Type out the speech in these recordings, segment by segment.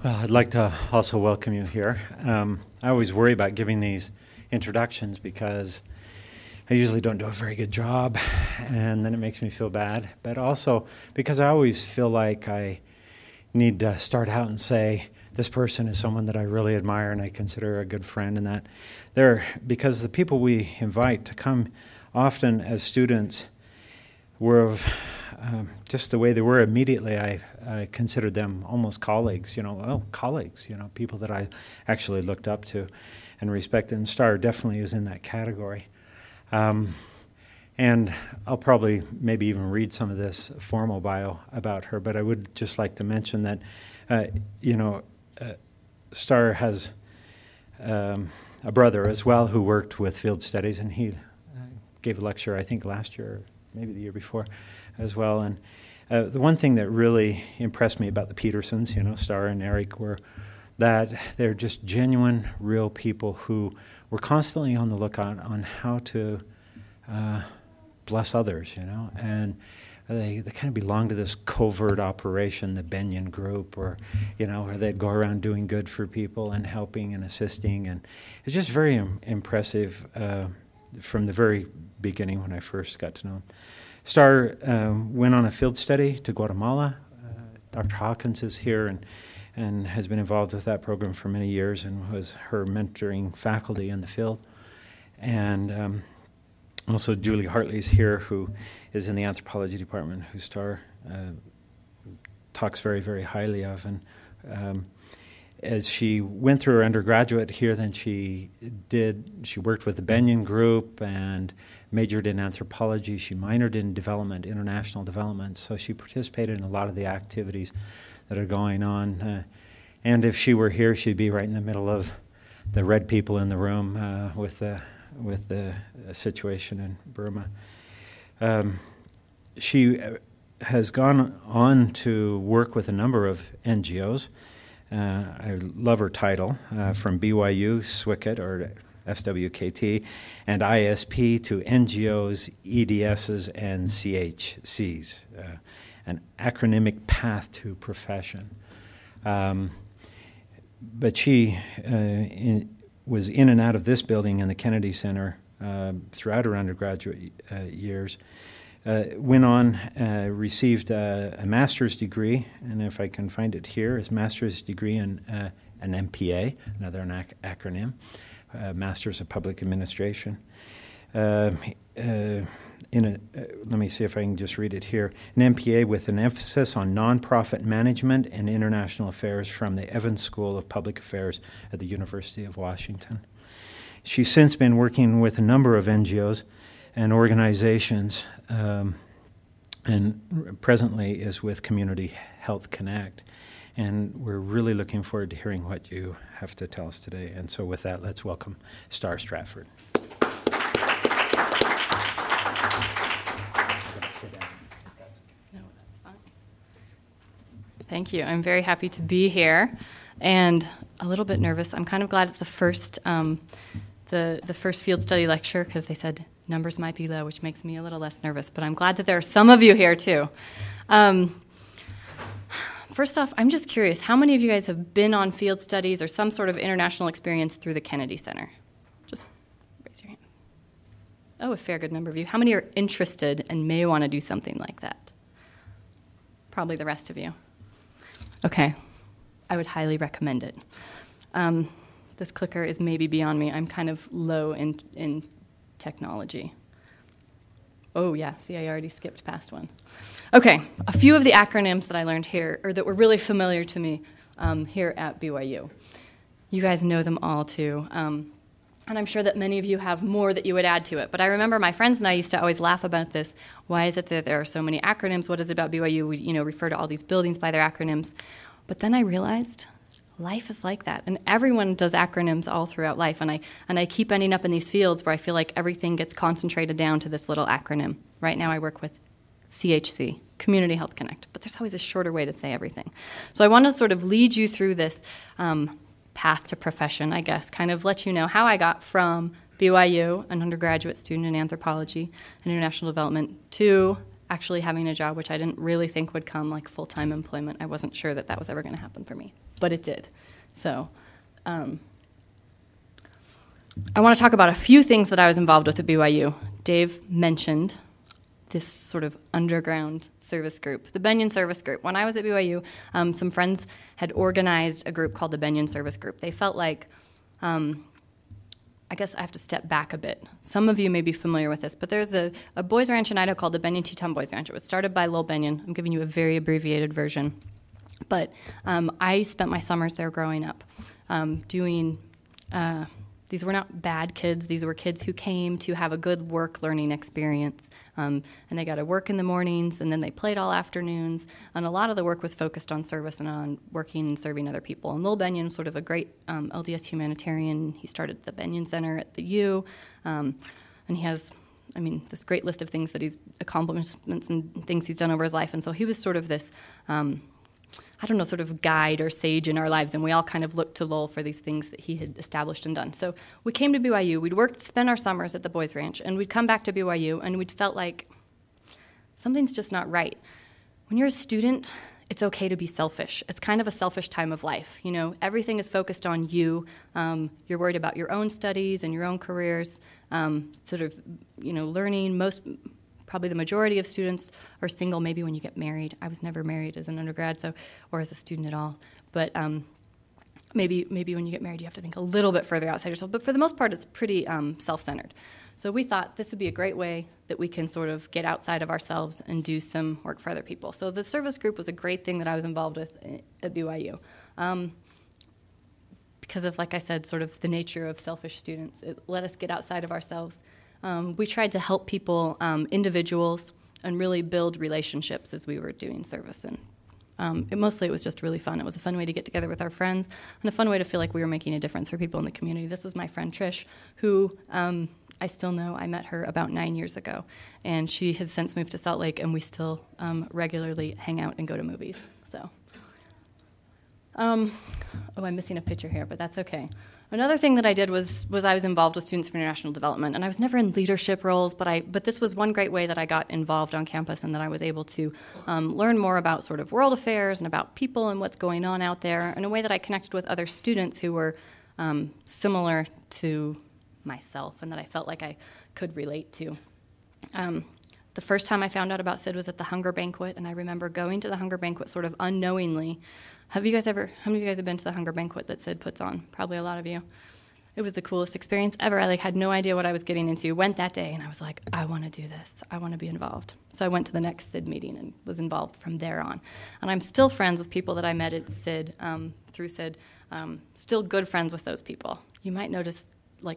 Well, I'd like to also welcome you here. I always worry about giving these introductions because I usually don't do a very good job, and then it makes me feel bad. But also because I always feel like I need to start out and say, this person is someone that I really admire and I consider a good friend, and that because the people we invite to come often as students were of just the way they were immediately. I considered them almost colleagues, colleagues, people that I actually looked up to and respected, and Starr definitely is in that category. And I'll probably maybe even read some of this formal bio about her, but I would just like to mention that, Starr has a brother as well who worked with field studies, and he gave a lecture, I think, last year, maybe the year before as well. And the one thing that really impressed me about the Petersons, Starr and Eric, were that they're just genuine, real people who were constantly on the lookout on how to bless others, and they kind of belong to this covert operation, the Benyon Group, or where they'd go around doing good for people and helping and assisting, and it's just very impressive from the very beginning when I first got to know him. Starr went on a field study to Guatemala. Dr. Hawkins is here and has been involved with that program for many years and was her mentoring faculty in the field. And also Julie Hartley's here, who is in the anthropology department, who Starr talks very, very highly of. And as she went through her undergraduate here, then she worked with the Benyon Group and majored in anthropology. She minored in international development, so she participated in a lot of the activities that are going on. And if she were here, she'd be right in the middle of the red people in the room with the situation in Burma. She has gone on to work with a number of NGOs. I love her title, from BYU, SWKT, or SWKT, and ISP to NGOs, EDSs, and CHCs, an acronymic path to profession. But she was in and out of this building in the Kennedy Center throughout her undergraduate years. Went on, received a master's degree, and if I can find it here, is master's degree in an MPA, another acronym, Masters of Public Administration. Let me see if I can just read it here. An MPA with an emphasis on nonprofit management and international affairs from the Evans School of Public Affairs at the University of Washington. She's since been working with a number of NGOs and organizations, and presently is with Community Health Connect. And we're really looking forward to hearing what you have to tell us today. And so with that, let's welcome Starr Stratford. Sit down. No, that's fine. Thank you. I'm very happy to be here, and a little bit nervous. I'm kind of glad it's the first field study lecture, because they said numbers might be low, which makes me a little less nervous. But I'm glad that there are some of you here too. First off, I'm just curious, how many of you guys have been on field studies or some sort of international experience through the Kennedy Center? Just raise your hand. Oh, a fair good number of you. How many are interested and may want to do something like that? Probably the rest of you. Okay. I would highly recommend it. This clicker is maybe beyond me. I'm kind of low in technology. Oh, yeah. See, I already skipped past one. Okay. A few of the acronyms that I learned here, or that were really familiar to me here at BYU. You guys know them all, too. And I'm sure that many of you have more that you would add to it. But I remember my friends and I used to always laugh about this. Why is it that there are so many acronyms? What is it about BYU? We refer to all these buildings by their acronyms. But then I realized life is like that. And everyone does acronyms all throughout life. And I keep ending up in these fields where I feel like everything gets concentrated down to this little acronym. Right now I work with CHC, Community Health Connect. But there's always a shorter way to say everything. So I want to sort of lead you through this path to profession, I guess, kind of let you know how I got from BYU, an undergraduate student in anthropology and international development, to actually having a job, which I didn't really think would come, like full-time employment. I wasn't sure that that was ever going to happen for me. but it did. So I want to talk about a few things that I was involved with at BYU. Dave mentioned this sort of underground service group, the Benyon Service Group. When I was at BYU, some friends had organized a group called the Benyon Service Group. They felt like, I guess I have to step back a bit. Some of you may be familiar with this, but there's a boys ranch in Idaho called the Benyon Teton Boys Ranch. It was started by Lil Benyon. I'm giving you a very abbreviated version. But I spent my summers there growing up doing, these were not bad kids. These were kids who came to have a good work learning experience. And they got to work in the mornings, and then they played all afternoons. And a lot of the work was focused on service and on working and serving other people. And Lil Benyon was sort of a great LDS humanitarian. He started the Benyon Center at the U. And he has, this great list of things that accomplishments and things he's done over his life. And so he was sort of this sort of guide or sage in our lives, and we all kind of looked to Lowell for these things that he had established and done. So we came to BYU, we'd spend our summers at the Boys Ranch, and we'd come back to BYU, and we'd felt like something's just not right. When you're a student, it's okay to be selfish. It's kind of a selfish time of life. You know, everything is focused on you. You're worried about your own studies and your own careers, learning. Probably the majority of students are single, maybe when you get married. I was never married as an undergrad, or as a student at all. But maybe when you get married, you have to think a little bit further outside yourself. But for the most part, it's pretty self-centered. So we thought this would be a great way that we can sort of get outside of ourselves and do some work for other people. So the service group was a great thing that I was involved with at BYU. Because of, like I said, sort of the nature of selfish students. It let us get outside of ourselves. We tried to help people, individuals, and really build relationships as we were doing service. And mostly it was just really fun. It was a fun way to get together with our friends and a fun way to feel like we were making a difference for people in the community. This was my friend Trish, who I still know. I met her about 9 years ago, and she has since moved to Salt Lake, and we still regularly hang out and go to movies. So, I'm missing a picture here, but that's okay. Another thing that I did was I was involved with Students for International Development, and I was never in leadership roles, but this was one great way that I got involved on campus and that I was able to learn more about sort of world affairs and about people and what's going on out there in a way that I connected with other students who were similar to myself and that I felt like I could relate to. The first time I found out about SID was at the Hunger Banquet, and I remember going to the Hunger Banquet sort of unknowingly. How many of you guys have been to the Hunger Banquet that SID puts on? Probably a lot of you. It was the coolest experience ever. I had no idea what I was getting into. Went that day, and I was like, I want to do this. I want to be involved. So I went to the next SID meeting and was involved from there on. And I'm still friends with people that I met at SID, through SID. Still good friends with those people. You might notice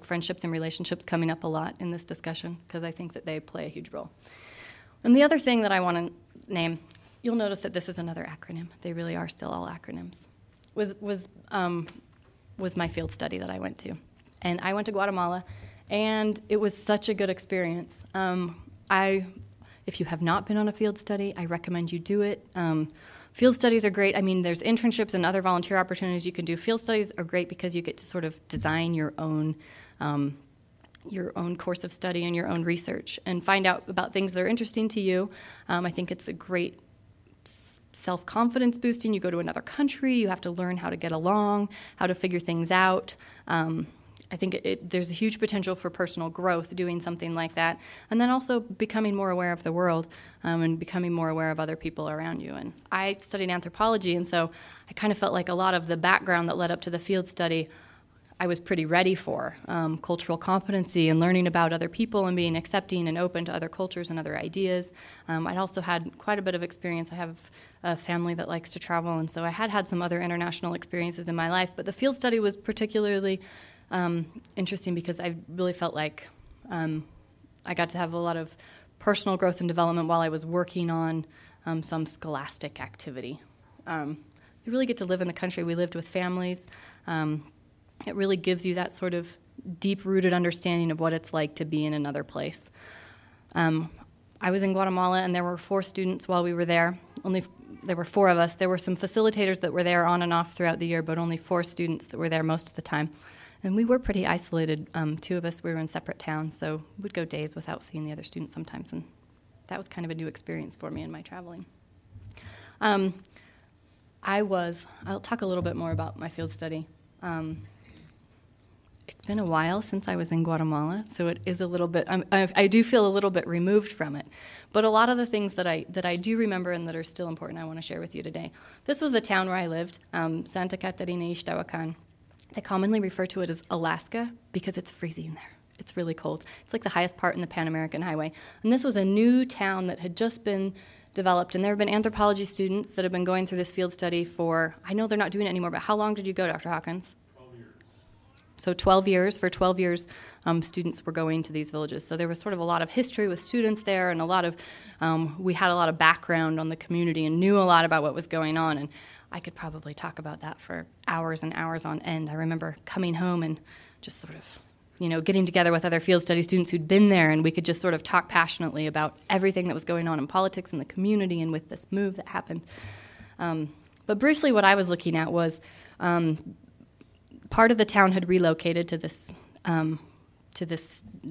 friendships and relationships coming up a lot in this discussion because I think that they play a huge role. And the other thing that I want to name, you'll notice that this is another acronym. They really are still all acronyms. Was my field study that I went to. And I went to Guatemala, and it was such a good experience. If you have not been on a field study, I recommend you do it. Field studies are great. There's internships and other volunteer opportunities you can do. Field studies are great because you get to sort of design your own course of study and your own research and find out about things that are interesting to you. I think it's a great self-confidence boosting. You go to another country, you have to learn how to get along, how to figure things out. I think there's a huge potential for personal growth doing something like that, and then also becoming more aware of the world and becoming more aware of other people around you. And I studied anthropology, and so I kind of felt like a lot of the background that led up to the field study I was pretty ready for, cultural competency and learning about other people and being accepting and open to other cultures and other ideas. I'd also had quite a bit of experience. I have a family that likes to travel, and so I had some other international experiences in my life, but the field study was particularly interesting because I really felt like I got to have a lot of personal growth and development while I was working on some scholastic activity. You really get to live in the country. We lived with families. It really gives you that sort of deep-rooted understanding of what it's like to be in another place. I was in Guatemala, and there were 4 students while we were there. There were 4 of us. There were some facilitators that were there on and off throughout the year, but only 4 students that were there most of the time. And we were pretty isolated. 2 of us, we were in separate towns, so we'd go days without seeing the other students sometimes, and that was kind of a new experience for me in my traveling. I'll talk a little bit more about my field study. It's been a while since I was in Guatemala, so it is a little bit, I do feel a little bit removed from it. But a lot of the things that I do remember and that are still important I want to share with you today. This was the town where I lived, Santa Catarina Ixtahuacan. They commonly refer to it as Alaska because it's freezing there. It's really cold. It's like the highest part in the Pan American Highway. And this was a new town that had just been developed, and there have been anthropology students that have been going through this field study for, I know they're not doing it anymore, but how long did you go, Dr. Hawkins? 12 years. So 12 years. For 12 years, students were going to these villages. So there was sort of a lot of history with students there, and a lot of, we had a lot of background on the community and knew a lot about what was going on, and I could probably talk about that for hours and hours on end. I remember coming home and just sort of, getting together with other field study students who'd been there, and we could just sort of talk passionately about everything that was going on in politics and the community and with this move that happened. But briefly, what I was looking at was part of the town had relocated to this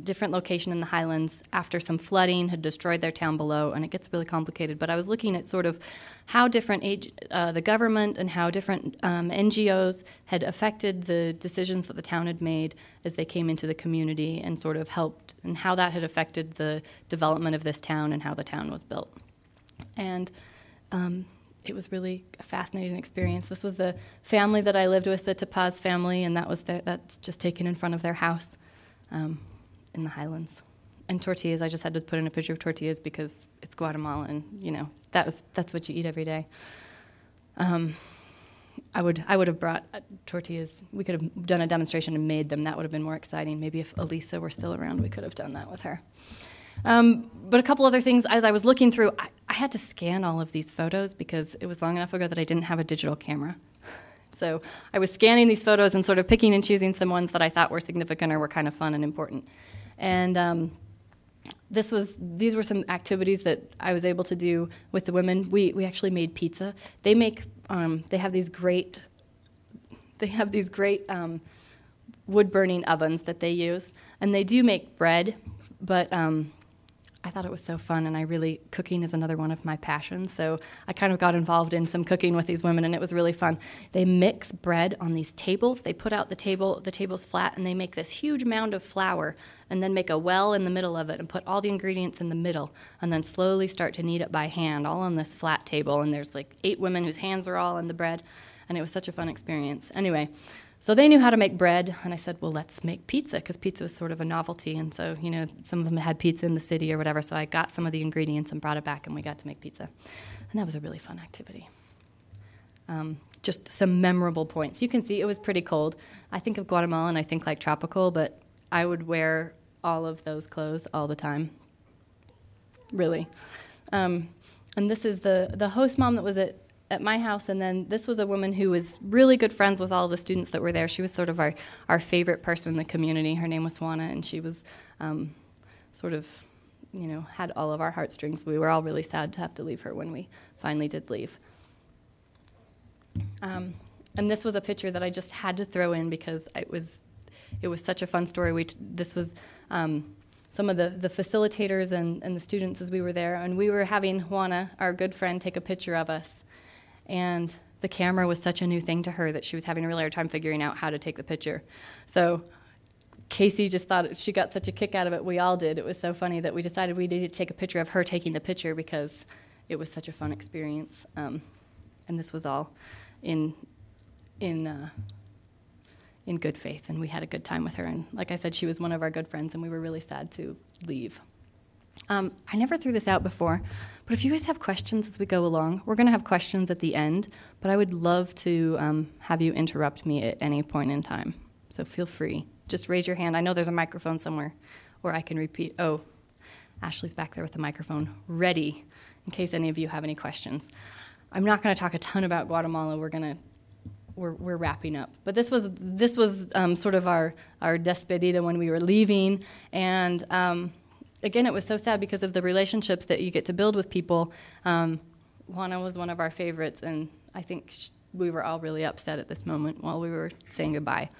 different location in the highlands after some flooding had destroyed their town below, and it gets really complicated. But I was looking at sort of how different the government and how different NGOs had affected the decisions that the town had made as they came into the community and sort of helped, and how that had affected the development of this town and how the town was built. And it was really a fascinating experience. This was the family that I lived with, the Tapaz family, and that's just taken in front of their house. In the highlands. And tortillas, I just had to put in a picture of tortillas because it's Guatemala, and that's what you eat every day. I would have brought tortillas. We could have done a demonstration and made them. That would have been more exciting. Maybe if Elisa were still around, we could have done that with her. But a couple other things, as I was looking through, I had to scan all of these photos because it was long enough ago that I didn't have a digital camera. So I was scanning these photos and sort of picking and choosing some ones that I thought were significant or were kind of fun and important. And these were some activities that I was able to do with the women. We actually made pizza. They have these great wood burning ovens that they use, and they do make bread, but I thought it was so fun, and cooking is another one of my passions, so I kind of got involved in some cooking with these women, and it was really fun. They mix bread on these tables. They put out the table's flat, and they make this huge mound of flour, and then make a well in the middle of it, and put all the ingredients in the middle, and then slowly start to knead it by hand, all on this flat table, and there's like 8 women whose hands are all in the bread, and it was such a fun experience. Anyway, so they knew how to make bread, and I said, well, let's make pizza, because pizza was sort of a novelty, and so, some of them had pizza in the city or whatever, so I got some of the ingredients and brought it back, and we got to make pizza. And that was a really fun activity. Just some memorable points. You can see it was pretty cold. I think of Guatemala, and I think like tropical, but I would wear all of those clothes all the time, really. And this is the host mom that was at my house, and then this was a woman who was really good friends with all the students that were there. She was sort of our favorite person in the community. Her name was Juana, and she was sort of, had all of our heartstrings. We were all really sad to have to leave her when we finally did leave. And this was a picture that I just had to throw in because it was such a fun story. This was some of the facilitators and the students as we were there, and we were having Juana, our good friend, take a picture of us. And the camera was such a new thing to her that she was having a really hard time figuring out how to take the picture. So Casey just thought she got such a kick out of it. We all did. It was so funny that we decided we needed to take a picture of her taking the picture because it was such a fun experience. And this was all in good faith, and we had a good time with her. And like I said, she was one of our good friends, and we were really sad to leave. I never threw this out before, but if you guys have questions as we go along, we're going to have questions at the end, but I would love to have you interrupt me at any point in time. So feel free. Just raise your hand. I know there's a microphone somewhere, or I can repeat. Oh, Ashley's back there with the microphone ready in case any of you have any questions. I'm not going to talk a ton about Guatemala. We're wrapping up. But this was sort of our despedida when we were leaving, and again, it was so sad because of the relationships that you get to build with people. Juana was one of our favorites, and I think we were all really upset at this moment while we were saying goodbye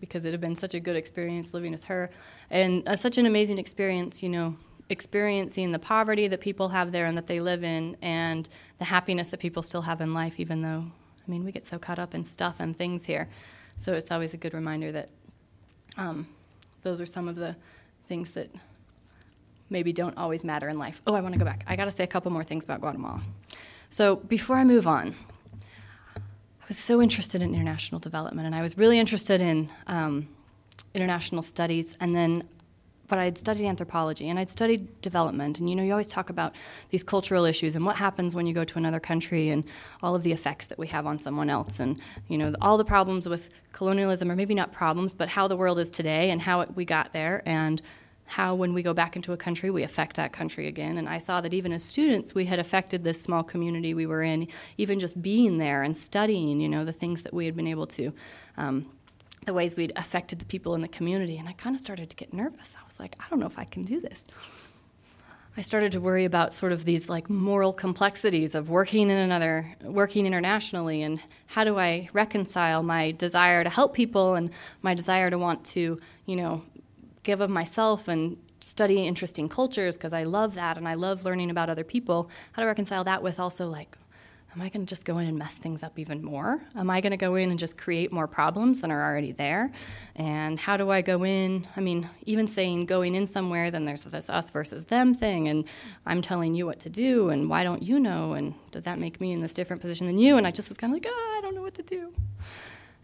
because it had been such a good experience living with her and such an amazing experience, experiencing the poverty that people have there and that they live in, and the happiness that people still have in life, even though, I mean, we get so caught up in stuff and things here. So it's always a good reminder that those are some of the things that maybe don't always matter in life. Oh, I want to go back. I got to say a couple more things about Guatemala. So before I move on, I was so interested in international development, and I was really interested in international studies, but I had studied anthropology, and I'd studied development, and you always talk about these cultural issues and what happens when you go to another country and all of the effects that we have on someone else, and all the problems with colonialism, or maybe not problems, but how the world is today and how we got there, and how when we go back into a country, we affect that country again. And I saw that even as students, we had affected this small community we were in, even just being there and studying, the things that we had been able to, the ways we'd affected the people in the community. And I kind of started to get nervous. I was like, I don't know if I can do this. I started to worry about sort of these like moral complexities of working internationally, and how do I reconcile my desire to help people and my desire to want to, give of myself and study interesting cultures, because I love that and I love learning about other people. How do I reconcile that with also like, am I going to just go in and mess things up even more? Am I going to go in and just create more problems than are already there? And how do I go in? I mean, even saying going in somewhere, then there's this us versus them thing, and I'm telling you what to do, and why don't you know? And does that make me in this different position than you? And I just was kind of like, I don't know what to do.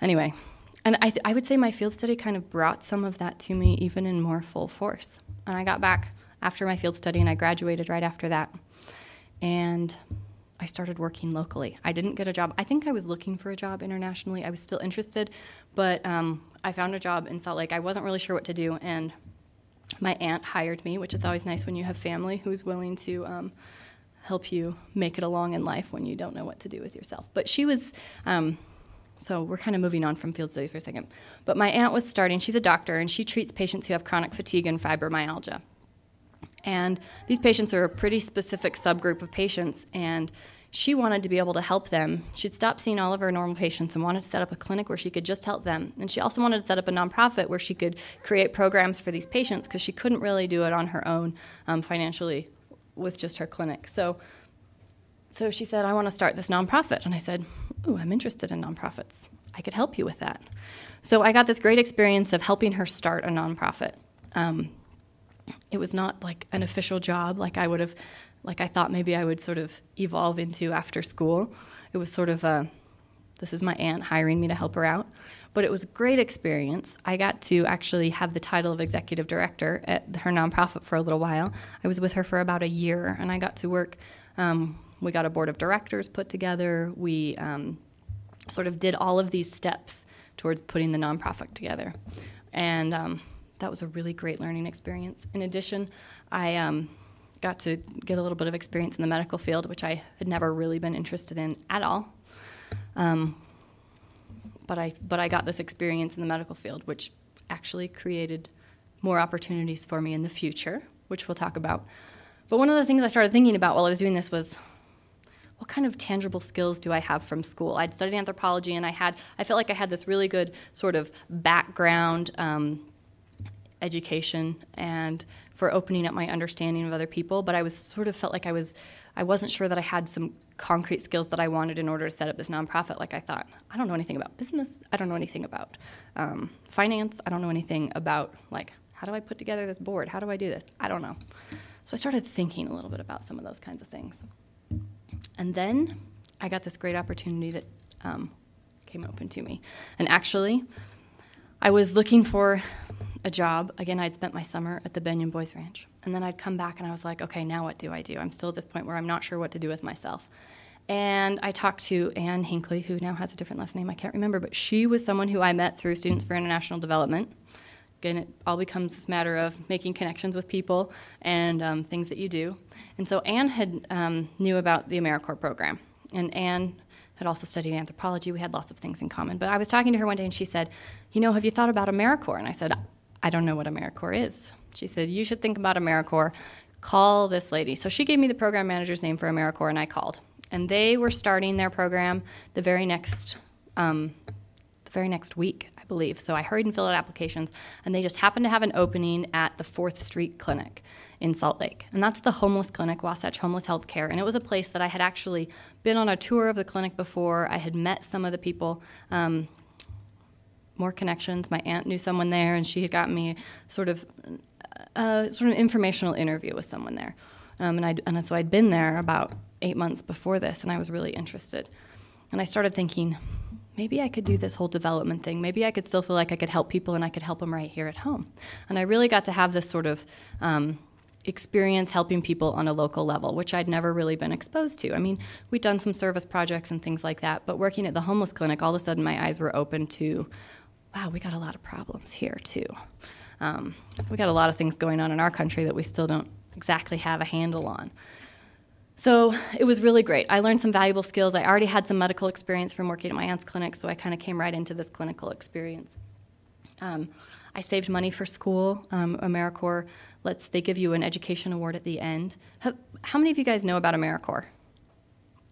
Anyway, and I would say my field study kind of brought some of that to me even in more full force. And I got back after my field study, and I graduated right after that. And I started working locally. I didn't get a job. I think I was looking for a job internationally. I was still interested, but I found a job in Salt Lake. I wasn't really sure what to do, and my aunt hired me, which is always nice when you have family who's willing to help you make it along in life when you don't know what to do with yourself. But she was... So we're kind of moving on from field study for a second. But my aunt was starting, she's a doctor, and she treats patients who have chronic fatigue and fibromyalgia. And these patients are a pretty specific subgroup of patients, and she wanted to be able to help them. She'd stopped seeing all of her normal patients and wanted to set up a clinic where she could just help them. And she also wanted to set up a nonprofit where she could create programs for these patients, because she couldn't really do it on her own financially with just her clinic. So she said, I want to start this nonprofit. And I said, ooh, I'm interested in nonprofits. I could help you with that. So I got this great experience of helping her start a nonprofit. It was not like an official job like I thought maybe I would sort of evolve into after school. It was sort of this is my aunt hiring me to help her out. But it was a great experience. I got to actually have the title of executive director at her nonprofit for a little while. I was with her for about a year, and I got to work. We got a board of directors put together. We sort of did all of these steps towards putting the nonprofit together. And that was a really great learning experience. In addition, I got to get a little bit of experience in the medical field, which I had never really been interested in at all. But I got this experience in the medical field, which actually created more opportunities for me in the future, which we'll talk about. But one of the things I started thinking about while I was doing this was, what kind of tangible skills do I have from school? I'd studied anthropology, and I felt like I had this really good sort of background education and for opening up my understanding of other people, but I was sort of felt like I wasn't sure that I had some concrete skills that I wanted in order to set up this nonprofit. Like I thought, I don't know anything about business. I don't know anything about finance. I don't know anything about like, how do I put together this board? How do I do this? I don't know. So I started thinking a little bit about some of those kinds of things. And then I got this great opportunity that came open to me. And actually, I was looking for a job. Again, I'd spent my summer at the Benyon Boys Ranch. And then I'd come back and I was like, okay, now what do I do? I'm still at this point where I'm not sure what to do with myself. And I talked to Ann Hinckley, who now has a different last name, I can't remember, but she was someone who I met through Students for International Development. Again, it all becomes this matter of making connections with people and things that you do. And so Ann had knew about the AmeriCorps program, and Ann had also studied anthropology. We had lots of things in common. But I was talking to her one day, and she said, have you thought about AmeriCorps? And I said, I don't know what AmeriCorps is. She said, you should think about AmeriCorps. Call this lady. So she gave me the program manager's name for AmeriCorps, and I called. And they were starting their program the very next week, I believe. So I hurried and filled out applications, and they just happened to have an opening at the 4th Street Clinic in Salt Lake. And that's the homeless clinic, Wasatch Homeless Health Care. And it was a place that I had actually been on a tour of the clinic before. I had met some of the people, more connections. My aunt knew someone there, and she had gotten me sort of informational interview with someone there. And so I'd been there about 8 months before this, and I was really interested. And I started thinking, maybe I could do this whole development thing. Maybe I could still feel like I could help people, and I could help them right here at home. And I really got to have this sort of experience helping people on a local level, which I'd never really been exposed to. I mean, we'd done some service projects and things like that, but working at the homeless clinic, all of a sudden my eyes were open to, wow, we got a lot of problems here too. We got a lot of things going on in our country that we still don't exactly have a handle on. So it was really great. I learned some valuable skills. I already had some medical experience from working at my aunt's clinic, so I kind of came right into this clinical experience. I saved money for school. AmeriCorps, they give you an education award at the end. How many of you guys know about AmeriCorps?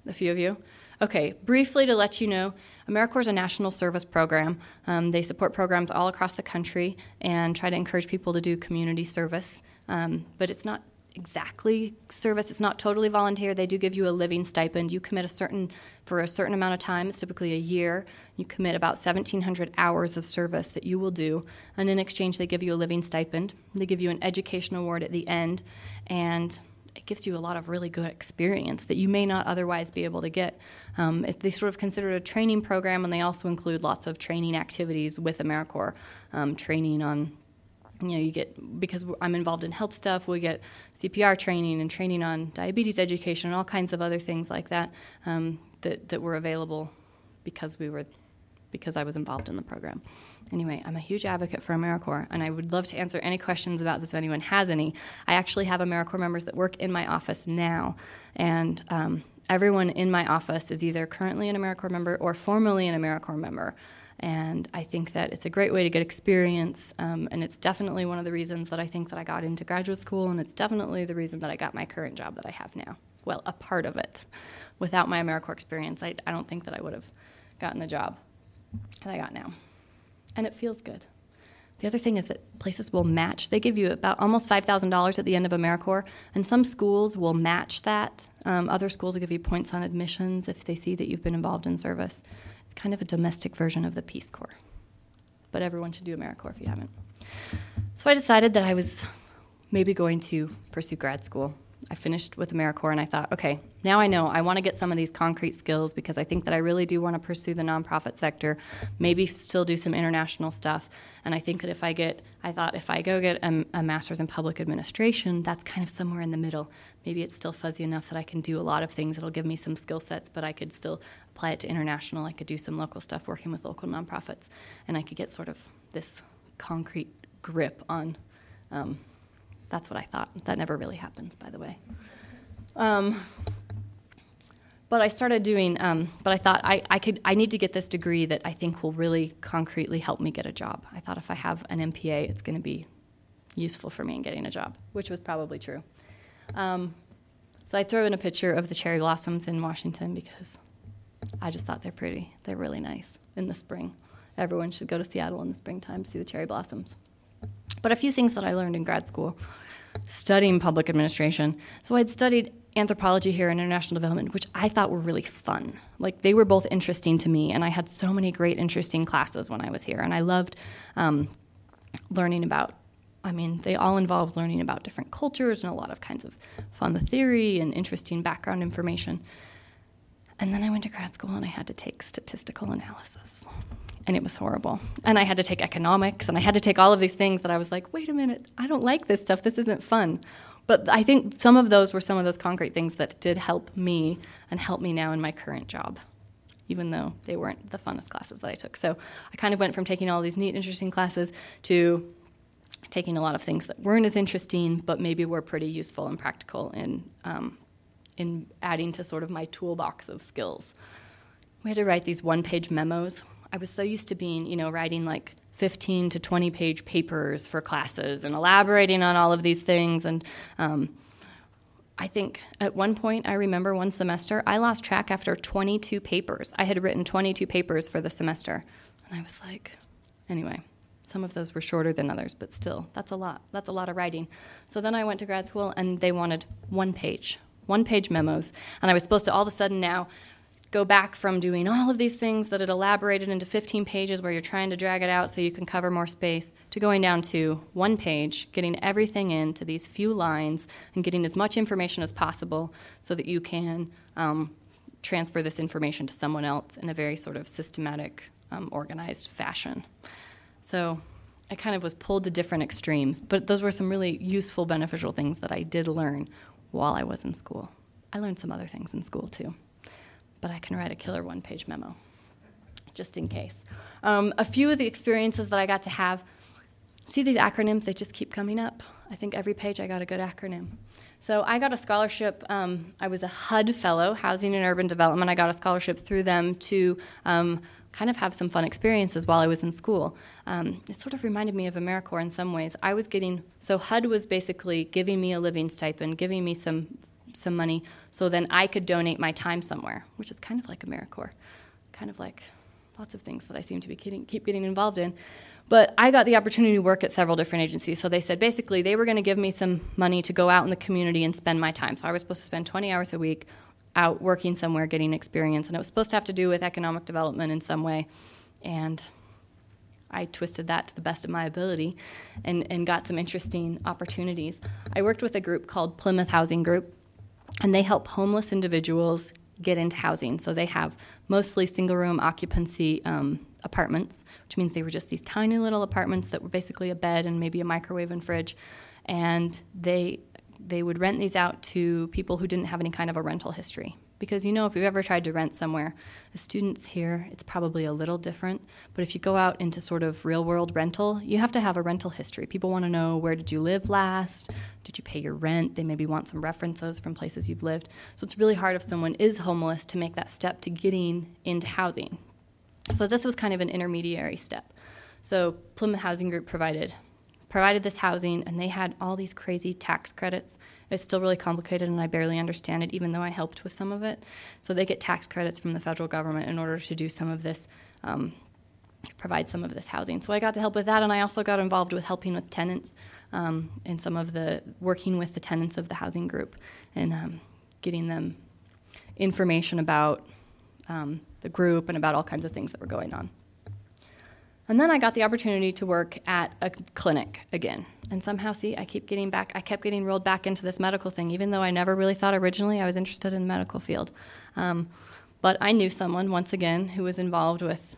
A few of you? Okay, briefly to let you know, AmeriCorps is a national service program. They support programs all across the country and try to encourage people to do community service, but it's not exactly service. It's not totally volunteer. They do give you a living stipend. You commit for a certain amount of time. It's typically a year. You commit about 1,700 hours of service that you will do, and in exchange, they give you a living stipend. They give you an education award at the end, and it gives you a lot of really good experience that you may not otherwise be able to get. They sort of consider it a training program, and they also include lots of training activities with AmeriCorps, training on, you get, because I'm involved in health stuff, we get CPR training and training on diabetes education and all kinds of other things like that that were available because I was involved in the program. Anyway, I'm a huge advocate for AmeriCorps, and I would love to answer any questions about this if anyone has any. I actually have AmeriCorps members that work in my office now, and everyone in my office is either currently an AmeriCorps member or formerly an AmeriCorps member. And I think that it's a great way to get experience, and it's definitely one of the reasons that I think that I got into graduate school, and it's definitely the reason that I got my current job that I have now. Well, a part of it. Without my AmeriCorps experience, I don't think that I would have gotten the job that I got now. And it feels good. The other thing is that places will match. They give you about almost $5,000 at the end of AmeriCorps, and some schools will match that. Other schools will give you points on admissions if they see that you've been involved in service. It's kind of a domestic version of the Peace Corps. But everyone should do AmeriCorps if you haven't. So I decided that I was maybe going to pursue grad school. I finished with AmeriCorps, and I thought, okay, now I know I want to get some of these concrete skills because I think that I really do want to pursue the nonprofit sector, maybe still do some international stuff. And I think that if I go get a master's in public administration, that's kind of somewhere in the middle. Maybe it's still fuzzy enough that I can do a lot of things. It'll give me some skill sets, but I could still apply it to international. I could do some local stuff working with local nonprofits, and I could get sort of this concrete grip on that's what I thought. That never really happens, by the way. But I started doing, but I thought I need to get this degree that I think will really concretely help me get a job. I thought if I have an MPA, it's going to be useful for me in getting a job, which was probably true. So I threw in a picture of the cherry blossoms in Washington because I just thought they're pretty. They're really nice in the spring. Everyone should go to Seattle in the springtime to see the cherry blossoms. But a few things that I learned in grad school, studying public administration. So I'd studied anthropology here and international development, which I thought were really fun. Like, they were both interesting to me, and I had so many great, interesting classes when I was here. And I loved learning about, they all involved learning about different cultures and a lot of kinds of fun theory and interesting background information. And then I went to grad school, and I had to take statistical analysis. And it was horrible. And I had to take economics, and I had to take all of these things that I was like, wait a minute, I don't like this stuff. This isn't fun. But I think some of those were some of those concrete things that did help me and help me now in my current job, even though they weren't the funnest classes that I took. So I kind of went from taking all these neat, interesting classes to taking a lot of things that weren't as interesting, but maybe were pretty useful and practical in adding to sort of my toolbox of skills. We had to write these one-page memos. I was so used to being, writing like 15 to 20-page papers for classes and elaborating on all of these things. And I think at one point, I remember one semester, I lost track after 22 papers. I had written 22 papers for the semester. And I was like, Anyway, some of those were shorter than others, but still, that's a lot. That's a lot of writing. So then I went to grad school, and they wanted one-page memos. And I was supposed to all of a sudden now go back from doing all of these things that had elaborated into 15 pages where you're trying to drag it out so you can cover more space, to going down to one page, getting everything into these few lines, and getting as much information as possible so that you can transfer this information to someone else in a very sort of systematic, organized fashion. So I kind of was pulled to different extremes, but those were some really useful, beneficial things that I did learn while I was in school. I learned some other things in school too, but I can write a killer one-page memo, just in case. A few of the experiences that I got to have, see these acronyms, they just keep coming up. I think every page I got a good acronym. So I got a scholarship, I was a HUD fellow, Housing and Urban Development. I got a scholarship through them to kind of have some fun experiences while I was in school. It sort of reminded me of AmeriCorps in some ways. I was getting, so HUD was basically giving me a living stipend, giving me some money, so then I could donate my time somewhere, which is kind of like AmeriCorps, kind of like lots of things that I seem to be keep getting involved in. But I got the opportunity to work at several different agencies. So they said basically they were going to give me some money to go out in the community and spend my time. So I was supposed to spend 20 hours a week out working somewhere, getting experience. And it was supposed to have to do with economic development in some way. And I twisted that to the best of my ability and got some interesting opportunities. I worked with a group called Plymouth Housing Group, and they help homeless individuals get into housing. So they have mostly single-room occupancy apartments, which means they were just these tiny little apartments that were basically a bed and maybe a microwave and fridge. And they would rent these out to people who didn't have any kind of a rental history. Because, you know, if you've ever tried to rent somewhere, as students here, it's probably a little different. But if you go out into sort of real-world rental, you have to have a rental history. People want to know, where did you live last? Did you pay your rent? They maybe want some references from places you've lived. So it's really hard if someone is homeless to make that step to getting into housing. So this was kind of an intermediary step. So Plymouth Housing Group provided this housing, and they had all these crazy tax credits. It's still really complicated, and I barely understand it, even though I helped with some of it. So they get tax credits from the federal government in order to do some of this, provide some of this housing. So I got to help with that, and I also got involved with helping with tenants and some of the working with the tenants of the housing group and getting them information about the group and about all kinds of things that were going on. And then I got the opportunity to work at a clinic again. And somehow, see, I kept getting rolled back into this medical thing, even though I never really thought originally I was interested in the medical field. But I knew someone, once again, who was involved with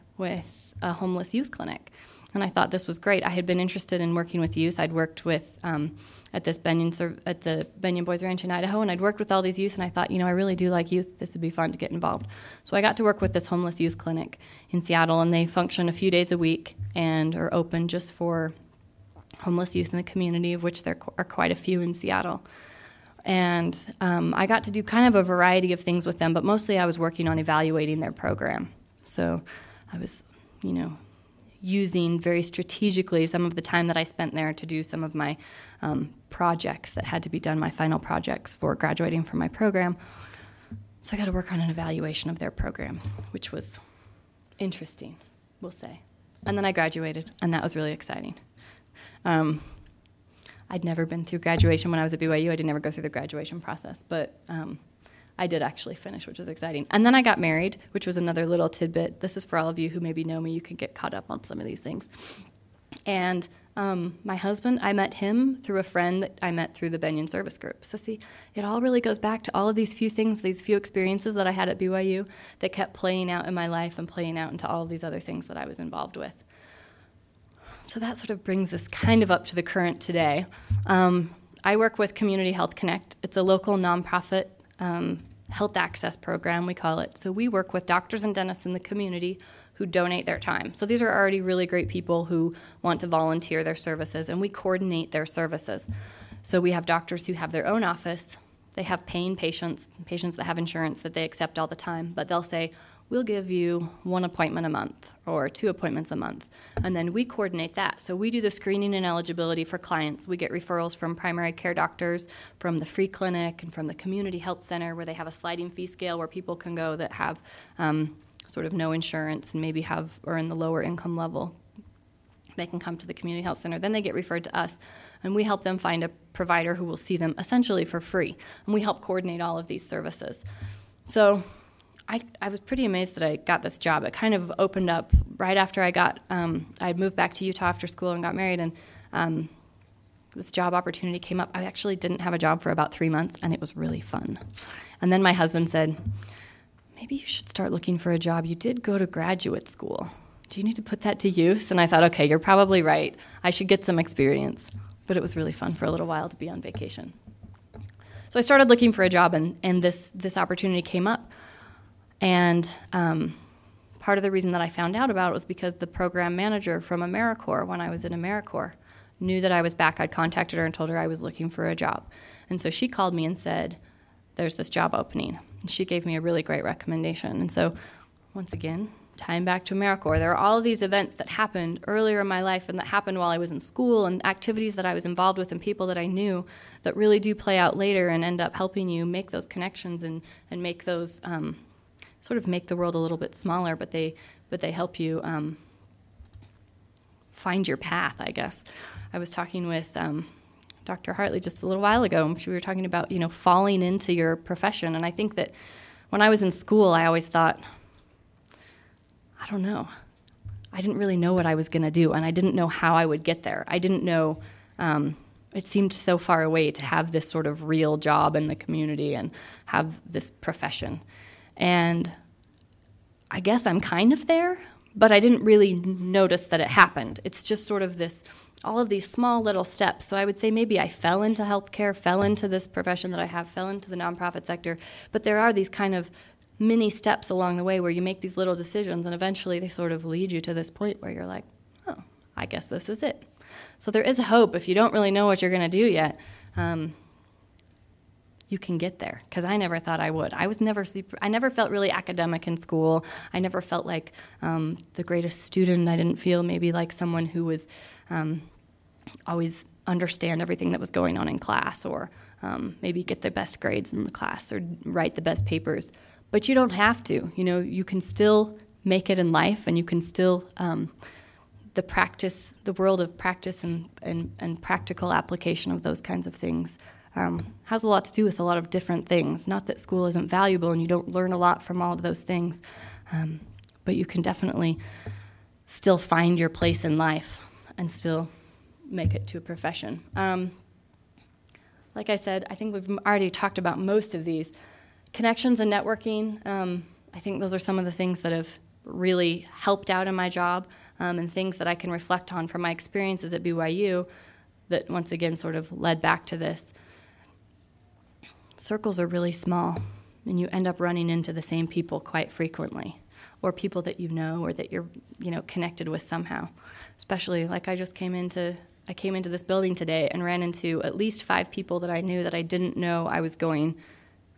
a homeless youth clinic. And I thought this was great. I had been interested in working with youth. I'd worked with at the Benyon Boys Ranch in Idaho, and I'd worked with all these youth, and I thought, you know, I really do like youth. This would be fun to get involved. So I got to work with this homeless youth clinic in Seattle, and they function a few days a week and are open just for homeless youth in the community, of which there are quite a few in Seattle. And I got to do kind of a variety of things with them, but mostly I was working on evaluating their program. So I was, you know, using very strategically some of the time that I spent there to do some of my projects that had to be done, my final projects for graduating from my program. So I got to work on an evaluation of their program, which was interesting, we'll say. And then I graduated, and that was really exciting. I'd never been through graduation when I was at BYU. I did never go through the graduation process, but I did actually finish, which was exciting. And then I got married, which was another little tidbit. This is for all of you who maybe know me. You can get caught up on some of these things. And my husband, I met him through a friend that I met through the Benyon Service Group. So see, it all really goes back to all of these few things, these few experiences that I had at BYU that kept playing out in my life and playing out into all of these other things that I was involved with. So that sort of brings us kind of up to the current today. I work with Community Health Connect. It's a local nonprofit health access program, we call it. So we work with doctors and dentists in the community who donate their time. So these are already really great people who want to volunteer their services, and we coordinate their services. So we have doctors who have their own office. They have paying patients that have insurance that they accept all the time, but they'll say, we'll give you 1 appointment a month or 2 appointments a month. And then we coordinate that. So we do the screening and eligibility for clients. We get referrals from primary care doctors, from the free clinic, and from the community health center, where they have a sliding fee scale where people can go that have sort of no insurance and maybe are in the lower income level they can come to the community health center. Then they get referred to us, and we help them find a provider who will see them essentially for free. And we help coordinate all of these services. So I was pretty amazed that I got this job. It kind of opened up right after I moved back to Utah after school and got married, and this job opportunity came up. I actually didn't have a job for about 3 months, and it was really fun. And then my husband said, maybe you should start looking for a job. You did go to graduate school. Do you need to put that to use? And I thought, okay, you're probably right. I should get some experience. But it was really fun for a little while to be on vacation. So I started looking for a job, and this opportunity came up. And part of the reason that I found out about it was because the program manager from AmeriCorps, when I was in AmeriCorps, knew that I was back. I'd contacted her and told her I was looking for a job. And so she called me and said, there's this job opening. And she gave me a really great recommendation. And so, once again, tying back to AmeriCorps, there are all of these events that happened earlier in my life and that happened while I was in school, and activities that I was involved with and people that I knew that really do play out later and end up helping you make those connections and make those sort of make the world a little bit smaller, but they help you find your path, I guess. I was talking with Dr. Hartley just a little while ago. We were talking about, falling into your profession. And I think that when I was in school, I always thought, I don't know. I didn't really know what I was going to do, and I didn't know how I would get there. I didn't know. It seemed so far away to have this sort of real job in the community and have this profession. And I guess I'm kind of there, but I didn't really notice that it happened. It's just sort of all of these small little steps. So I would say maybe I fell into healthcare, fell into this profession that I have, fell into the nonprofit sector, but there are these kind of mini steps along the way where you make these little decisions, and eventually they sort of lead you to this point where you're like, oh, I guess this is it. So there is hope if you don't really know what you're going to do yet. You can get there, because I never thought I would. I never felt really academic in school. I never felt like the greatest student. I didn't feel maybe like someone who was always understand everything that was going on in class, or maybe get the best grades in the class, or write the best papers. But you don't have to. You can still make it in life, and you can still the world of practice and practical application of those kinds of things has a lot to do with a lot of different things. Not that school isn't valuable and you don't learn a lot from all of those things, but you can definitely still find your place in life and still make it to a profession. Like I said, I think we've already talked about most of these. Connections and networking, I think those are some of the things that have really helped out in my job, and things that I can reflect on from my experiences at BYU that once again sort of led back to this. Circles are really small, and you end up running into the same people quite frequently, or people that you know or that you're connected with somehow. Especially like I came into this building today and ran into at least 5 people that I knew that I didn't know I was going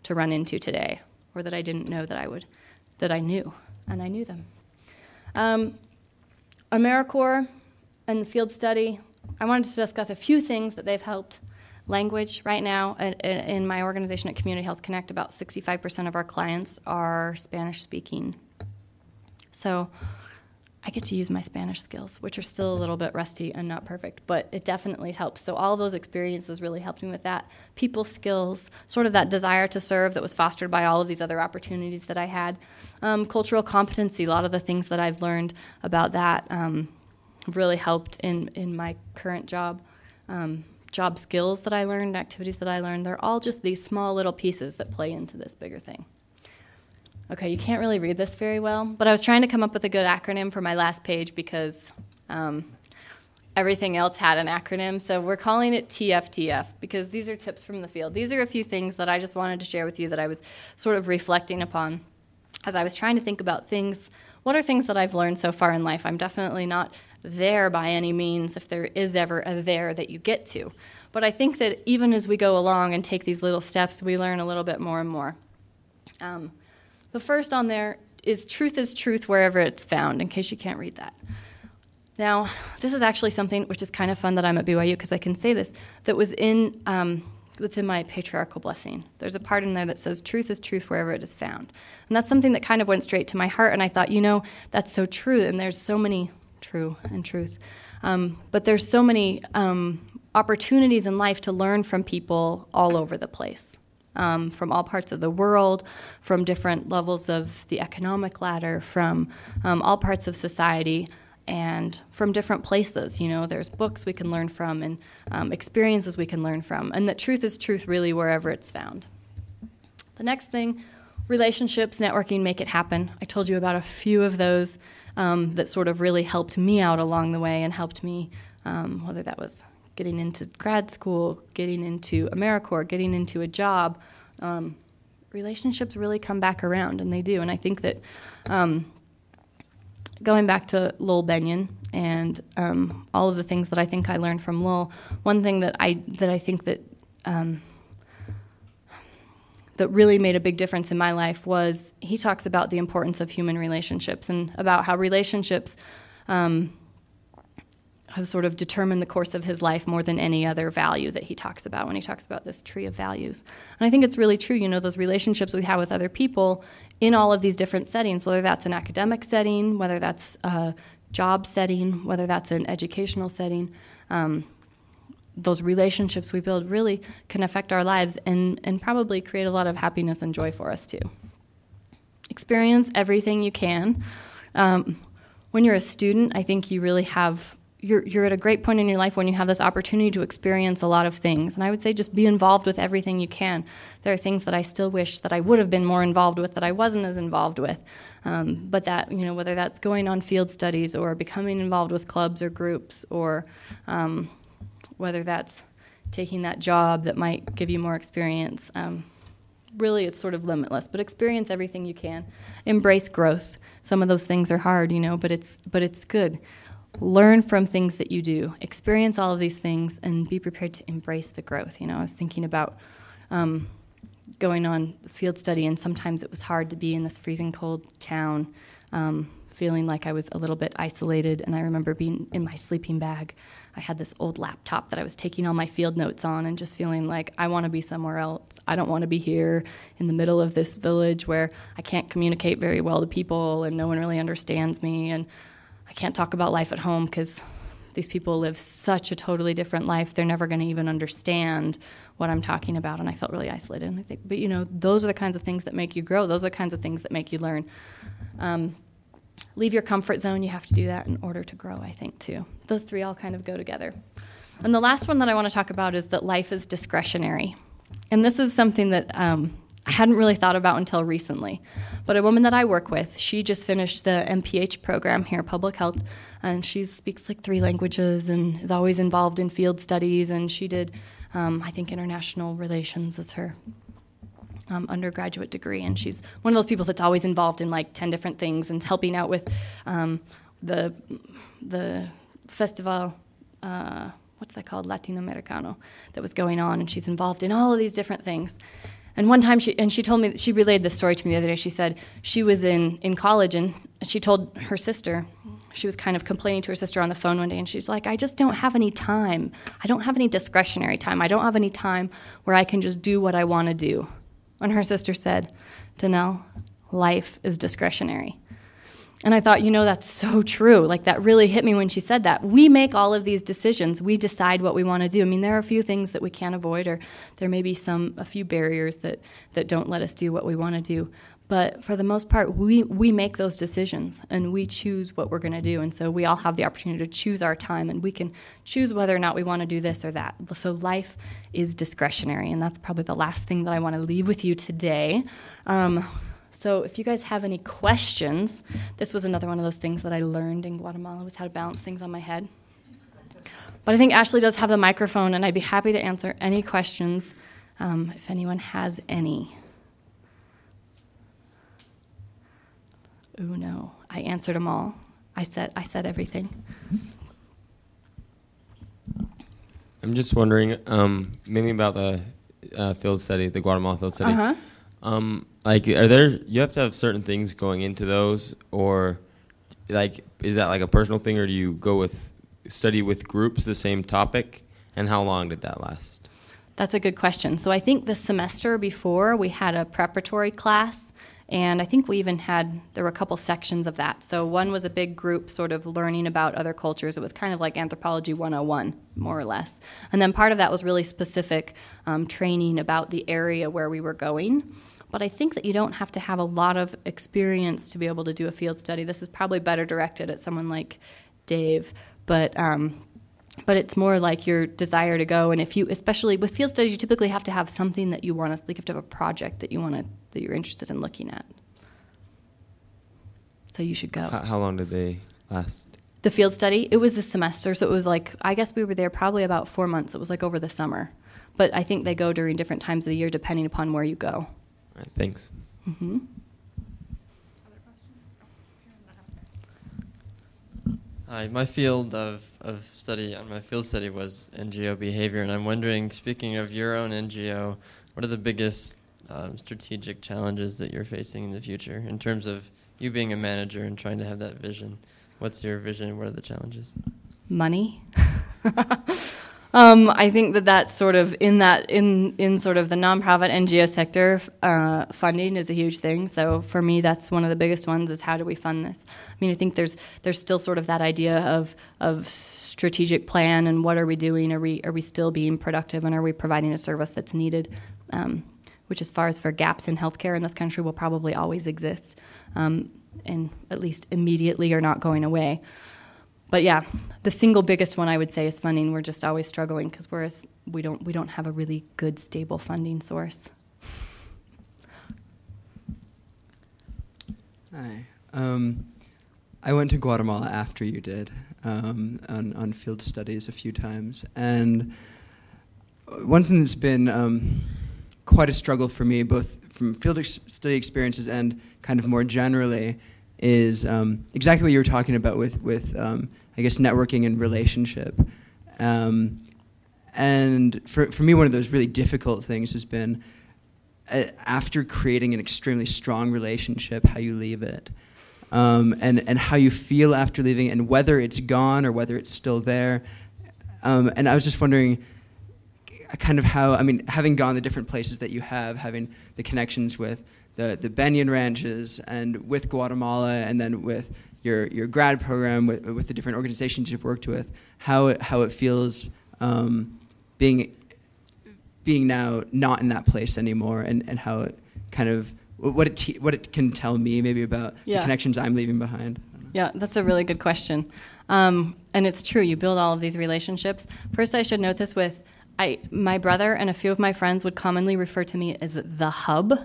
to run into today, or that I didn't know that I knew, and I knew them. AmeriCorps and the field study, I wanted to discuss a few things that they've helped. Language right now in my organization at Community Health Connect, about 65% of our clients are Spanish speaking. So I get to use my Spanish skills, which are still a little bit rusty and not perfect, but it definitely helps. So all of those experiences really helped me with that. People skills, sort of that desire to serve that was fostered by all of these other opportunities that I had. Cultural competency, a lot of the things that I've learned about that really helped in my current job. Job skills that I learned, activities that I learned, they're all just these small little pieces that play into this bigger thing. Okay, you can't really read this very well, but I was trying to come up with a good acronym for my last page because everything else had an acronym, so we're calling it TFTF because these are tips from the field. These are a few things that I just wanted to share with you that I was sort of reflecting upon as I was trying to think about things. What are things that I've learned so far in life? I'm definitely not there by any means, if there is ever a there that you get to. But I think that even as we go along and take these little steps, we learn a little bit more and more. The first on there is truth wherever it's found, in case you can't read that. Now, this is actually something which is kind of fun that I'm at BYU because I can say this, that was that's in my patriarchal blessing. There's a part in there that says truth is truth wherever it is found. And that's something that kind of went straight to my heart, and I thought, that's so true, and there's so many true and truth. But there's so many opportunities in life to learn from people all over the place, from all parts of the world, from different levels of the economic ladder, from all parts of society, and from different places. You know, there's books we can learn from and experiences we can learn from, and that truth is truth really wherever it's found. The next thing, relationships, networking, make it happen. I told you about a few of those that sort of really helped me out along the way and helped me, whether that was getting into grad school, getting into AmeriCorps, getting into a job. Relationships really come back around, and they do. And I think that going back to Lowell Benyon and all of the things that I think I learned from Lowell, one thing that I think that that really made a big difference in my life was he talks about the importance of human relationships and about how relationships have sort of determined the course of his life more than any other value that he talks about when he talks about this tree of values. And I think it's really true, you know, those relationships we have with other people in all of these different settings, whether that's an academic setting, whether that's a job setting, whether that's an educational setting, those relationships we build really can affect our lives and probably create a lot of happiness and joy for us too. Experience everything you can. When you're a student, I think you really have, you're at a great point in your life when you have this opportunity to experience a lot of things. And I would say just be involved with everything you can. There are things that I still wish that I would have been more involved with that I wasn't as involved with. But that, you know, whether that's going on field studies or becoming involved with clubs or groups or whether that's taking that job that might give you more experience. Really, it's sort of limitless, but experience everything you can. Embrace growth. Some of those things are hard, you know, but it's good. Learn from things that you do. Experience all of these things and be prepared to embrace the growth. You know, I was thinking about going on field study, and sometimes it was hard to be in this freezing cold town, feeling like I was a little bit isolated, and I remember being in my sleeping bag. I had this old laptop that I was taking all my field notes on and just feeling like I want to be somewhere else. I don't want to be here in the middle of this village where I can't communicate very well to people and no one really understands me, and I can't talk about life at home because these people live such a totally different life. They're never going to even understand what I'm talking about, and I felt really isolated. And I think, but you know, those are the kinds of things that make you grow. Those are the kinds of things that make you learn. Leave your comfort zone. You have to do that in order to grow, I think, too. Those three all kind of go together. And the last one that I want to talk about is that life is discretionary. And this is something that I hadn't really thought about until recently. But a woman that I work with, she just finished the MPH program here, Public Health, and she speaks like 3 languages and is always involved in field studies. And she did, I think, international relations as her undergraduate degree, and she's one of those people that's always involved in like 10 different things and helping out with the festival, what's that called, Latinoamericano, that was going on, and she's involved in all of these different things. And one time she told me, she relayed this story to me the other day. She said she was in college, and she told her sister, she was kind of complaining to her sister on the phone one day, and she's like, I just don't have any time. I don't have any discretionary time. I don't have any time where I can just do what I want to do. And her sister said, Danelle, life is discretionary. And I thought, you know, that's so true. Like, that really hit me when she said that. We make all of these decisions. We decide what we want to do. I mean, there are a few things that we can't avoid, or there may be a few barriers that don't let us do what we want to do. But for the most part, we make those decisions, and we choose what we're going to do. And so we all have the opportunity to choose our time, and we can choose whether or not we want to do this or that. So life is discretionary, and that's probably the last thing that I want to leave with you today. So if you guys have any questions, this was another one of those things that I learned in Guatemala, was how to balance things on my head. But I think Ashley does have the microphone, and I'd be happy to answer any questions if anyone has any. Oh no, I answered them all. I said everything. I'm just wondering, mainly about the field study, the Guatemala field study. Uh-huh. Like, you have to have certain things going into those, or like, is that like a personal thing, or do you study with groups the same topic? And how long did that last? That's a good question. So I think the semester before we had a preparatory class, And I think there were a couple sections of that. So one was a big group sort of learning about other cultures. It was kind of like Anthropology 101, more or less. And then part of that was really specific training about the area where we were going. But I think that you don't have to have a lot of experience to be able to do a field study. This is probably better directed at someone like Dave. But it's more like your desire to go. And if you, especially with field studies, you typically have to have something that you want to, like you have to have a project that you're interested in looking at. So you should go. How long did they last? The field study, it was a semester. So it was like, I guess we were there probably about 4 months. It was like over the summer. But I think they go during different times of the year depending upon where you go. All right, thanks. Mm-hmm. Hi, my field of study on my field study was NGO behavior, and I'm wondering, speaking of your own NGO, what are the biggest strategic challenges that you're facing in the future in terms of you being a manager and trying to have that vision? What's your vision and what are the challenges? Money. I think that's sort of in sort of the nonprofit NGO sector, funding is a huge thing. So for me, that's one of the biggest ones is how do we fund this? I mean, I think there's still sort of that idea of strategic plan and what are we doing? Are we still being productive and are we providing a service that's needed? Which as far as for gaps in healthcare in this country will probably always exist, and at least immediately are not going away. But yeah, the single biggest one I would say is funding. We're just always struggling because we don't have a really good, stable funding source. Hi. I went to Guatemala after you did on field studies a few times, and one thing that's been quite a struggle for me, both from field study experiences and kind of more generally, is exactly what you were talking about with I guess, networking and relationship. And for me, one of those really difficult things has been, after creating an extremely strong relationship, how you leave it. And how you feel after leaving, and whether it's gone or whether it's still there. And I was just wondering, kind of how, I mean, having gone the different places that you have, having the connections with the Benyon ranches and with Guatemala, and then with your grad program with the different organizations you've worked with, how it feels being now not in that place anymore, and how it kind of what it can tell me maybe about the connections I'm leaving behind. Yeah, that's a really good question, and it's true. You build all of these relationships. First, I should note this my brother and a few of my friends would commonly refer to me as the hub,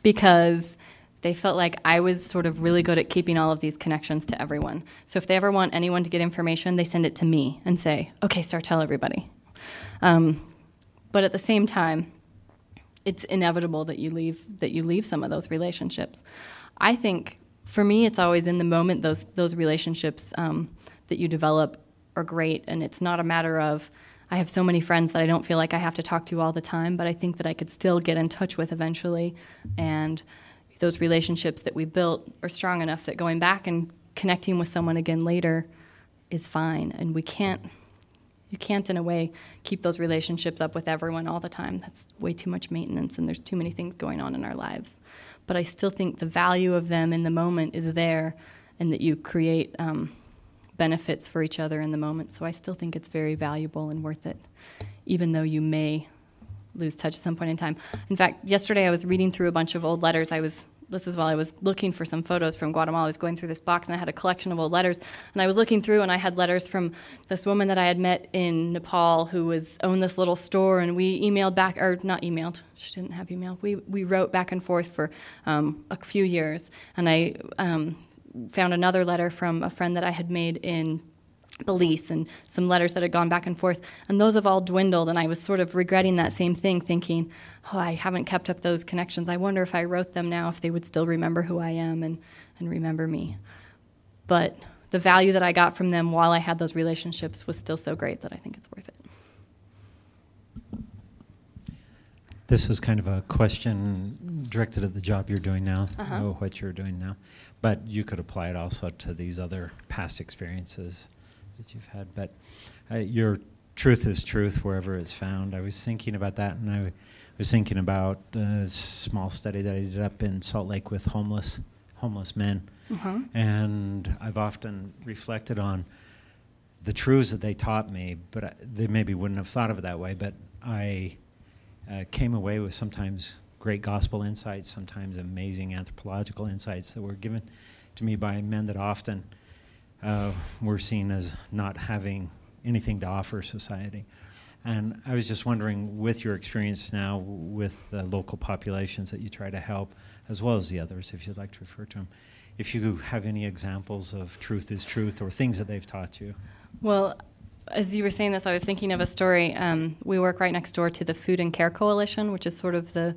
because they felt like I was sort of really good at keeping all of these connections to everyone. So if they ever want anyone to get information, they send it to me and say, okay, Starr, tell everybody. But at the same time, it's inevitable that you leave some of those relationships. I think for me, it's always in the moment, those relationships that you develop are great, and it's not a matter of, I have so many friends that I don't feel like I have to talk to all the time, but I think that I could still get in touch with eventually, and those relationships that we built are strong enough that going back and connecting with someone again later is fine. And you can't in a way keep those relationships up with everyone all the time. That's way too much maintenance, and there's too many things going on in our lives. But I still think the value of them in the moment is there, and that you create benefits for each other in the moment. So I still think it's very valuable and worth it, even though you may lose touch at some point in time. In fact, yesterday I was reading through a bunch of old letters. This is while I was looking for some photos from Guatemala. I was going through this box, and I had a collection of old letters. And I was looking through, and I had letters from this woman that I had met in Nepal who owned this little store, and we emailed back, or not emailed, she didn't have email. We wrote back and forth for a few years. And I found another letter from a friend that I had made in Belize, and some letters that had gone back and forth, and those have all dwindled, and I was sort of regretting that same thing, thinking, oh, I haven't kept up those connections. I wonder if I wrote them now, if they would still remember who I am and remember me. But the value that I got from them while I had those relationships was still so great that I think it's worth it. This is kind of a question directed at the job you're doing now, what you're doing now, but you could apply it also to these other past experiences that you've had. But you're truth is truth wherever it's found. I was thinking about that, and I was thinking about a small study that I did up in Salt Lake with homeless men. Uh-huh. And I've often reflected on the truths that they taught me, but they maybe wouldn't have thought of it that way, but I came away with sometimes great gospel insights, sometimes amazing anthropological insights that were given to me by men that often were seen as not having anything to offer society. And I was just wondering, with your experience now with the local populations that you try to help, as well as the others, if you'd like to refer to them, if you have any examples of truth is truth or things that they've taught you. Well, as you were saying this, I was thinking of a story. We work right next door to the Food and Care Coalition, which is sort of the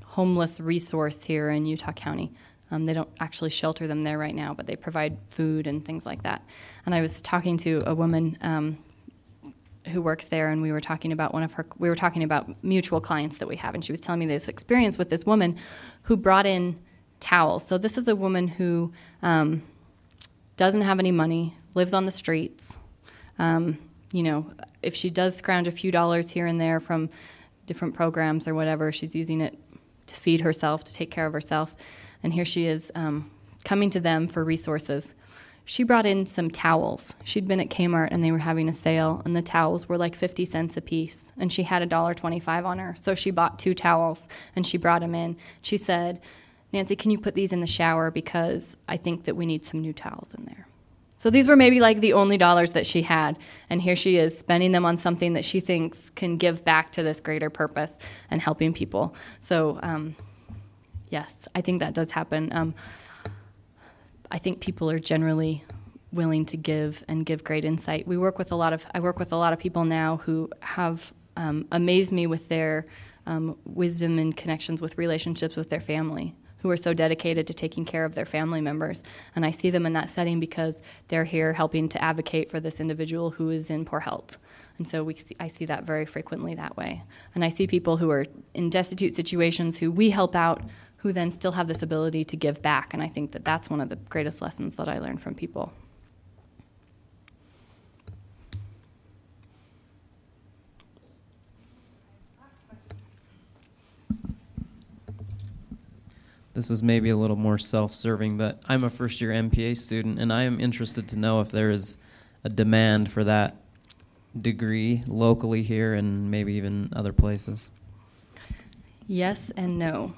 homeless resource here in Utah County. They don't actually shelter them there right now, but they provide food and things like that. And I was talking to a woman who works there, and we were talking about mutual clients that we have, and she was telling me this experience with this woman who brought in towels. So this is a woman who doesn't have any money, lives on the streets. If she does scrounge a few dollars here and there from different programs or whatever, she's using it to feed herself, to take care of herself. And here she is coming to them for resources. She brought in some towels. She'd been at Kmart, and they were having a sale, and the towels were like 50 cents a piece, and she had $1.25 on her. So she bought 2 towels, and she brought them in. She said, "Nancy, can you put these in the shower, because I think that we need some new towels in there." So these were maybe like the only dollars that she had, and here she is spending them on something that she thinks can give back to this greater purpose and helping people. So yes, I think that does happen. I think people are generally willing to give and give great insight. I work with a lot of people now who have amazed me with their wisdom and connections with relationships with their family, who are so dedicated to taking care of their family members. And I see them in that setting because they're here helping to advocate for this individual who is in poor health. And so I see that very frequently that way. And I see people who are in destitute situations who we help out, who then still have this ability to give back. And I think that that's one of the greatest lessons that I learned from people. This is maybe a little more self-serving, but I'm a first-year MPA student, and I am interested to know if there is a demand for that degree locally here and maybe even other places. Yes and no.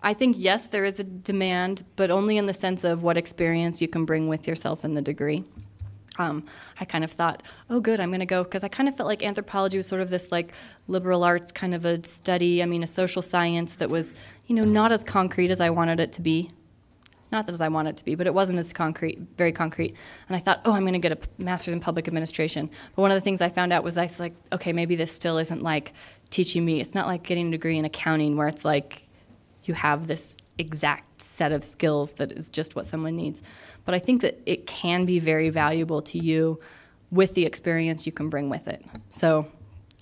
I think, yes, there is a demand, but only in the sense of what experience you can bring with yourself in the degree. I kind of thought, oh, good, I'm going to go, because I kind of felt like anthropology was sort of this like liberal arts kind of a study, a social science that was, not as concrete as I wanted it to be. Not that as I wanted it to be, but it wasn't as very concrete. And I thought, oh, I'm going to get a master's in public administration. But one of the things I found out was I was like, okay, maybe this still isn't like teaching me. It's not like getting a degree in accounting where it's like you have this exact set of skills that is just what someone needs. But I think that it can be very valuable to you with the experience you can bring with it. So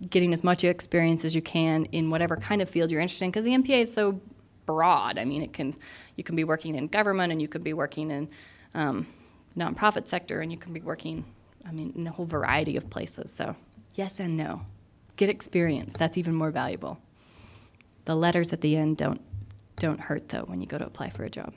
getting as much experience as you can in whatever kind of field you're interested in, because the MPA is so broad. You can be working in government, and you could be working in nonprofit sector, and you can be working, in a whole variety of places. So yes and no. Get experience. That's even more valuable. The letters at the end don't hurt, though, when you go to apply for a job.